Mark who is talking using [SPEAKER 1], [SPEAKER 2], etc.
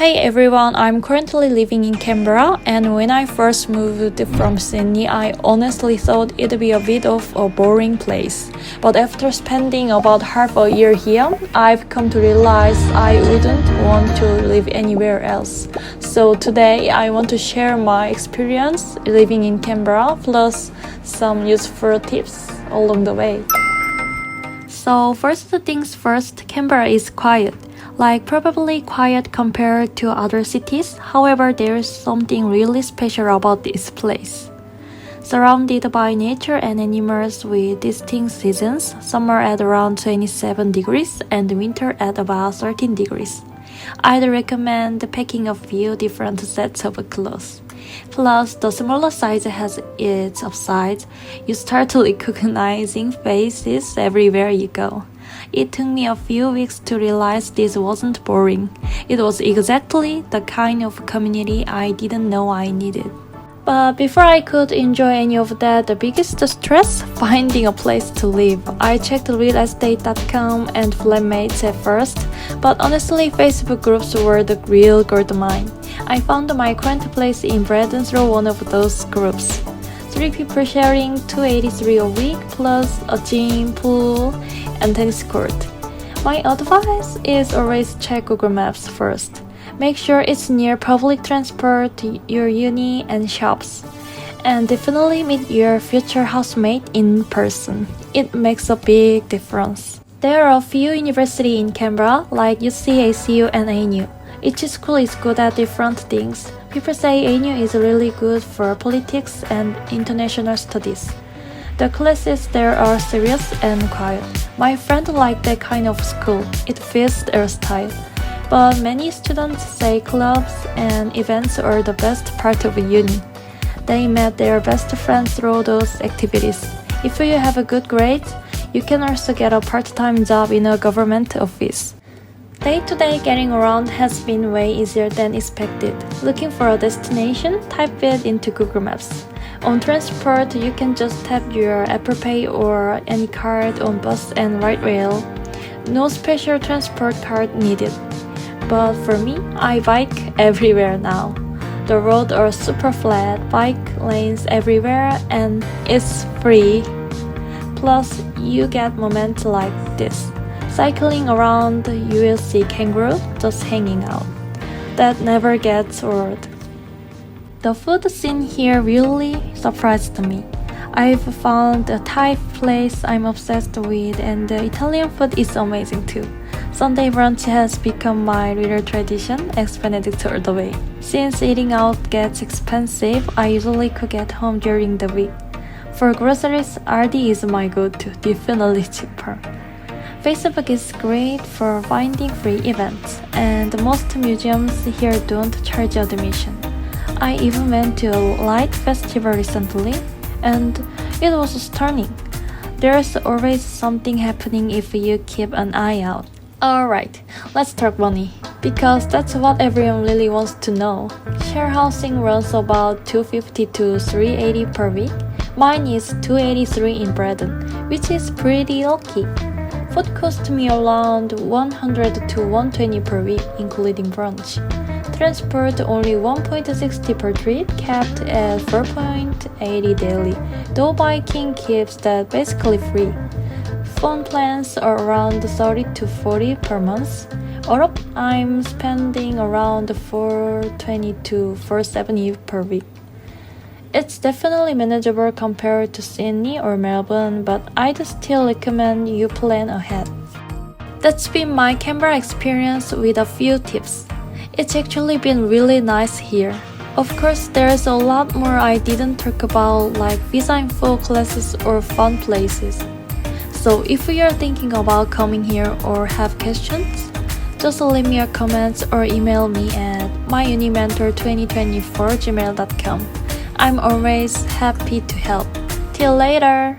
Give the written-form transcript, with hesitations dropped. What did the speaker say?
[SPEAKER 1] Hey everyone, I'm currently living in Canberra, and when I first moved from Sydney, I honestly thought it'd be a bit of a boring place. But after spending about half a year here, I've come to realize I wouldn't want to live anywhere else. So today, I want to share my experience living in Canberra, plus some useful tips along the way. So first things first, Canberra is quiet. Like probably quiet compared to other cities, however there is something really special about this place. Surrounded by nature and animals with distinct seasons, summer at around 27 degrees and winter at about 13 degrees. I'd recommend packing a few different sets of clothes. Plus, the smaller size has its upsides. You start recognizing faces everywhere you go. It took me a few weeks to realize this wasn't boring. It was exactly the kind of community I didn't know I needed. But before I could enjoy any of that, the biggest stress, finding a place to live. I checked realestate.com and flatmates at first, but honestly Facebook groups were the real goldmine. I found my current place in Braddon through one of those groups. 3 people sharing $283 a week plus a gym, pool, and tennis court. My advice is always check Google Maps first. Make sure it's near public transport, your uni, and shops. And definitely meet your future housemate in person. It makes a big difference. There are a few universities in Canberra, like UC, ACU, and ANU. Each school is good at different things. People say ANU is really good for politics and international studies. The classes there are serious and quiet. My friend liked that kind of school. It fits their style. But many students say clubs and events are the best part of uni. They met their best friends through those activities. If you have a good grade, you can also get a part-time job in a government office. Day-to-day getting around has been way easier than expected. Looking for a destination? Type it into Google Maps. On transport, you can just tap your Apple Pay or any card on bus and light rail. No special transport card needed. But for me, I bike everywhere now. The roads are super flat, bike lanes everywhere, and it's free. Plus, you get moments like this. Cycling around ULC kangaroo, just hanging out. That never gets old. The food scene here really surprised me. I've found a Thai place I'm obsessed with, and the Italian food is amazing too. Sunday brunch has become my little tradition, expanded all the way. Since eating out gets expensive, I usually cook at home during the week. For groceries, Aldi is my go-to, definitely cheaper. Facebook is great for finding free events, and most museums here don't charge admission. I even went to a light festival recently, and it was stunning. There's always something happening if you keep an eye out. Alright, let's talk money, because that's what everyone really wants to know. Share housing runs about $250 to $380 per week. Mine is $283 in Braddon, which is pretty lucky. Food cost me around $100 to $120 per week, including brunch. Transport only $1.60 per trip, capped at $4.80 daily, though biking keeps that basically free. Phone plans are around $30 to $40 per month. Europe, I'm spending around $420 to $470 per week. It's definitely manageable compared to Sydney or Melbourne, but I'd still recommend you plan ahead. That's been my Canberra experience with a few tips. It's actually been really nice here. Of course, there's a lot more I didn't talk about, like visa info classes or fun places. So if you're thinking about coming here or have questions, just leave me a comment or email me at myunimentor2024@gmail.com. I'm always happy to help. Till later!